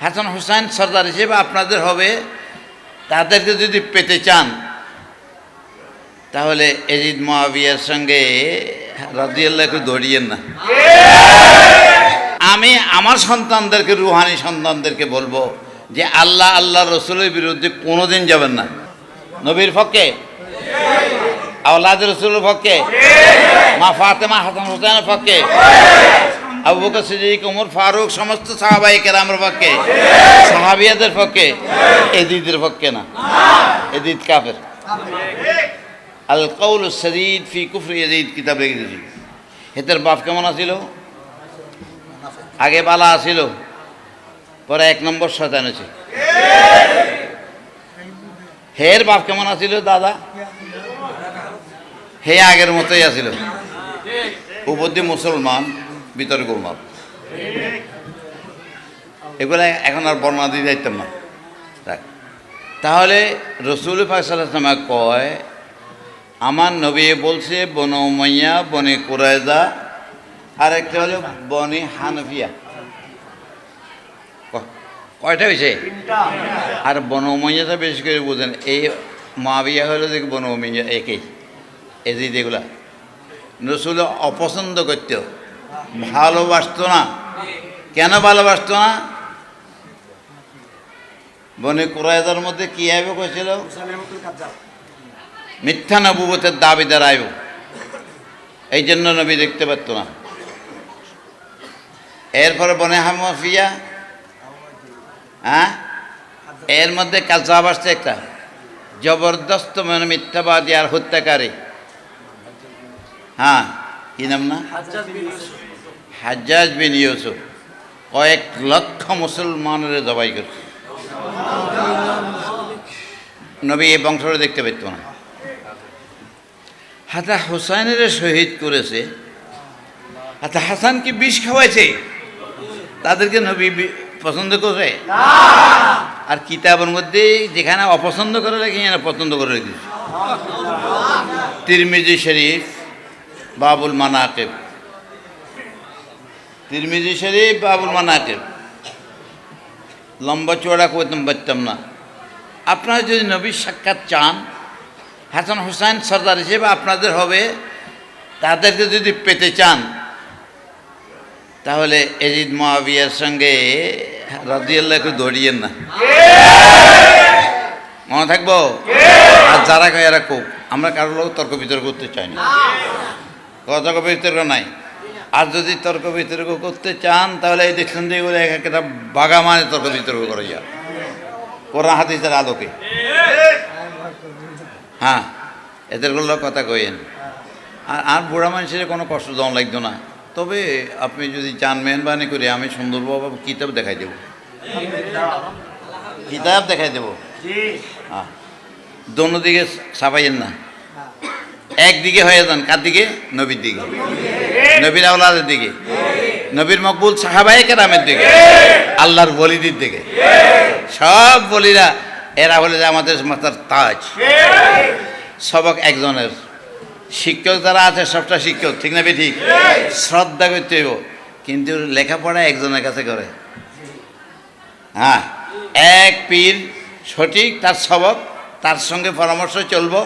হাসান হুসাইন সর্দার হিসেবে আপনাদের হবে, তাদেরকে যদি পেতে চান তাহলে এজিদ মুআবিয়ার সঙ্গে রাদিয়াল্লাহু দৌড়িয়েন না। আমি আমার সন্তানদেরকে, রুহানি সন্তানদেরকে বলবো যে আল্লাহ আল্লাহ রসুলের বিরুদ্ধে কোনোদিন যাবেন না। নবীর পক্ষে, আওলাদ রসুলের পক্ষে, মা ফাতেমা হাসান হুসাইনের পক্ষে, আবু বকর সিদ্দিক, ওমর ফারুক, সমস্ত সাহাবায়ে কেরামের পক্ষে, সাহাবিয়াদের পক্ষে, এজিদের পক্ষে না। এজিদ কাফের। আল কওল সাদীদ ফি কুফর ইয়াজিদ কিতাব লিখেছি। হেতের বাপ কেমন আছিল? আগে বালা আছিল, পরে 1 নম্বর শয়তান হয়েছে। হের বাপ কেমন আছিল? দাদা হে আগের মতোই আছিল, উপদ্দি মুসলমান, ভিতরে গোলমাল। এগুলো এখন আর বর্ণনা দিয়ে যাইতাম না। তাহলে রসুল পাক সাল্লাল্লাহু আলাইহি ওয়াসাল্লাম কয়, আমার নবী বলছে বনু উমাইয়া, বনি কুরাইজা, আর একটা হলো বনি হানফিয়া। কয়টা হয়েছে? আর বনু উমাইয়াটা বেশি করে বুঝেন। এই মুআবিয়া হলো যে বনু উমাইয়া একই। এজিদ এগুলা রসুল অপছন্দ করত, ভালোবাসত না। কেন ভালোবাসত না? বনি কুরাইজার মধ্যে কি আইব কইছিল? মিথ্যা নবুয়তের দাবিদার আইব। এই জন্য নবী দেখতে পারত না। এরপরে বনে হানফিয়া, এর মধ্যে কাযযাব আসছে একটা, জবরদস্ত মানে মিথ্যাবাদী আর হত্যাকারী। কি নাম না? হাজ্জাজ বিন ইউসুফ। কয়েক লক্ষ মুসলমানের জবাই করছে। নবী এই বংশটা দেখতে পেত না। হাসান হুসাইনের শহীদ করেছে। আচ্ছা, হাসান কি বিষ খাওয়াইছে? তাদেরকে নবী পছন্দ করে? আর কিতাবের মধ্যে যেখানে অপছন্দ করে রেখে, এখানে পছন্দ করে রেখেছে। তিরমিজি শরীফ বাবুল মানাকিব, তিরমিজি শরীফ বাবুল মানাকিব। লম্বা চওড়া করতাম পারতাম না। আপনারা যদি নবীর সাক্ষাৎ চান, হাসান হুসাইন সর্দার হিসেবে আপনাদের হবে, তাদেরকে যদি পেতে চান তাহলে এজিদ মুআবিয়ার সঙ্গে রাদিয়াল্লাহু দৌড়িয়েন না। মনে থাকবো? আর যারা কয় এরা খুব, আমরা কারোর লোক তর্ক বিতর্ক করতে চাই না। তর্ক বিতর্ক নাই। আর যদি তর্ক বিতর্ক করতে চান তাহলে এই দেখছেন যে এগুলো একটা বাগা মানে তর্ক বিতর্ক করে যা, কোরআন হাদিসের আলোকে। এদেরগুলো কথা কইেন। আর বুড়া মানুষের কোনো কষ্ট দেওয়া লাগতো না। তবে আপনি যদি চান, মেহরবানি করে আমি সুন্দরভাবে কিতাব দেখাই দেব, কিতাব দেখাই দেব। দোনো দিকে ছাপাইয়েন না, একদিকে হয়ে যান। কার দিকে? নবীর দিকে, নবীর আওলাদের দিকে, নবীর মকবুল সাহাবায়ে কেরামের দিকে, আল্লাহর ওলিদের দিকে। সব বলিরা এরা বলে যে আমাদের মাথার তাজ। সবক একজনের। শিক্ষক যারা আছে সবটা শিক্ষক, ঠিক না? ঠিক। শ্রদ্ধা করতে হইব, কিন্তু লেখাপড়া একজনের কাছে করে। এক পীর সঠিক, তার সবক, তার সঙ্গে পরামর্শ চলবো।